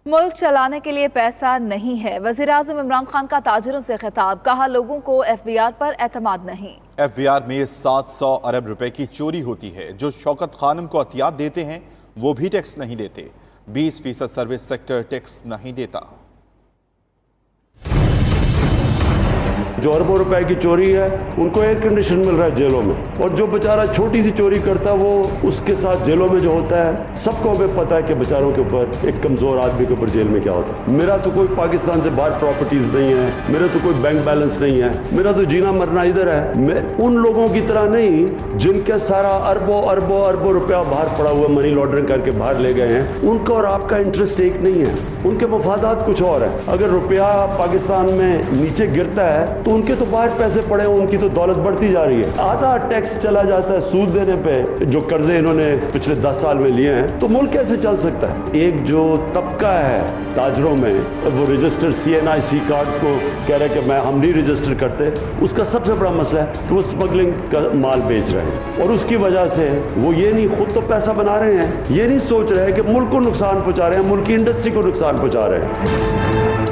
मुल्क चलाने के लिए पैसा नहीं है। वज़ीर-ए-आज़म इमरान खान का ताजिरों से खिताब, कहा लोगों को एफबीआर पर एतमाद नहीं। एफबीआर में 700 अरब रुपए की चोरी होती है। जो शौकत खानम को अतियात देते हैं वो भी टैक्स नहीं देते। 20% सर्विस सेक्टर टैक्स नहीं देता। जो अरबों रुपए की चोरी है उनको एयर कंडीशन मिल रहा है जेलों में, और जो बेचारा छोटी सी चोरी करता है वो उसके साथ जेलों में जो होता है, सबको हमें पता है कि बेचारों के ऊपर, एक कमजोर आदमी के ऊपर जेल में क्या होता है। मेरा तो कोई पाकिस्तान से बाहर प्रॉपर्टीज नहीं है, मेरा तो कोई बैंक बैलेंस नहीं है, मेरा तो जीना मरना इधर है। मैं उन लोगों की तरह नहीं जिनके सारा अरबों अरबों अरबों रुपया बाहर पड़ा हुआ मनी लॉन्ड्रिंग करके बाहर ले गए हैं। उनका और आपका इंटरेस्ट एक नहीं है, उनके मफादात कुछ और है। अगर रुपया पाकिस्तान में नीचे गिरता है तो उनके तो बाहर पैसे पड़े, उनकी तो दौलत बढ़ती जा रही है। आधा टैक्स चला जाता है सूद देने पे, जो कर्जे इन्होंने पिछले 10 साल में लिए हैं। तो मुल्क कैसे चल सकता है? एक जो तबका है ताजरों में, वो रजिस्टर्ड CNIC कार्ड्स को कह रहे हैं कि हम नहीं रजिस्टर करते, उसका सबसे बड़ा मसला है कि वो स्मगलिंग का माल बेच रहे हैं, और उसकी वजह से वो ये नहीं खुद तो पैसा बना रहे हैं, ये नहीं सोच रहे हैं कि मुल्क को नुकसान पहुंचा रहे हैं, मुल्क की इंडस्ट्री को नुकसान पहुंचा रहे हैं।